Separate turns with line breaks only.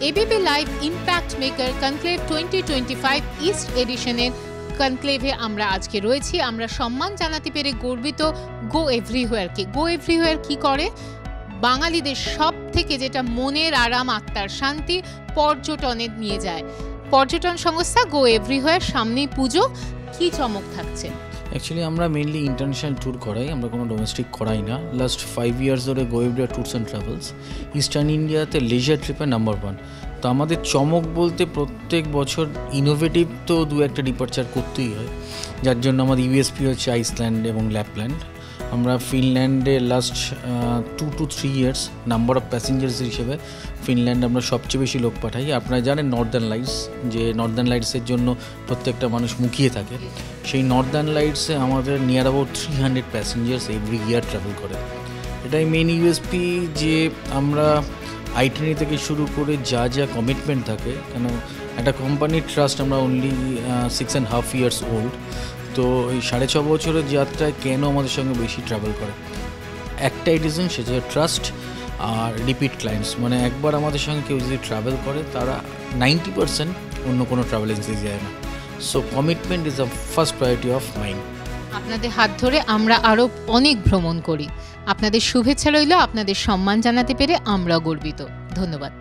ABP live impact maker conclave 2025 east এডিশনের কনক্লেভে আমরা আজকে রয়েছি। আমরা সম্মান জানাতে পেরে গর্বিত গো এভরিহোয়ারকে। গো এভরিহোয়ার কি করে? বাঙালিদের সব থেকে যেটা মনের আরাম, আত্মার শান্তি, পর্যটনে নিয়ে যায়। পর্যটন সংস্থা গো এভরিহোয়ার, সামনেই পুজো, কি চমক থাকছে?
অ্যাকচুয়ালি আমরা মেনলি ইন্টারন্যাশনাল ট্যুর করাই, আমরা কোনো ডোমেস্টিক করাই না। লাস্ট 5 ইয়ার্স ধরে go everywhere tours and travels eastern ইন্ডিয়াতে লেজার ট্রিপে নাম্বার 1। তো আমাদের চমক বলতে প্রত্যেক বছর ইনোভেটিভ তো দু একটা ডিপার্চার করতেই হয়, যার জন্য আমাদের ইউএসপি হচ্ছে আইসল্যান্ড এবং ল্যাপল্যান্ড। আমরা ফিনল্যান্ডে last 2 to 3 years number of passengers হিসেবে ফিনল্যান্ড আমরা সবচেয়ে বেশি লোক পাঠাই। আপনারা জানেন নর্দার্ন লাইটস, যে নর্দার্ন লাইটসের জন্য প্রত্যেকটা মানুষ মুখিয়ে থাকে। সেই নর্দার্ন লাইটসে আমাদের near about 300 passengers every year travel করে। এটাই মেন ইউএসপি, যে আমরা আইটিনারি থেকে শুরু করে যা যা কমিটমেন্ট থাকে, কেন একটা কোম্পানির ট্রাস্ট আমরা অনলি 6.5 ইয়ার্স ওল্ড। তো এই 6.5 বছরের যাত্রায় কেন আমাদের সঙ্গে বেশি ট্রাভেল করে, একটাই রিজন, সেটা ট্রাস্ট আর রিপিট ক্লায়েন্টস। মানে একবার আমাদের সঙ্গে কেউ যদি ট্রাভেল করে, তারা 90% অন্য কোনো ট্রাভেল এজেন্সি যায় না। So commitment is the first priority of mind.
আপনাদের হাত ধরে আমরা আরও অনেক ভ্রমণ করি। আপনাদের শুভেচ্ছা রইল, আপনাদের সম্মান জানাতে পেরে আমরা গর্বিত। ধন্যবাদ।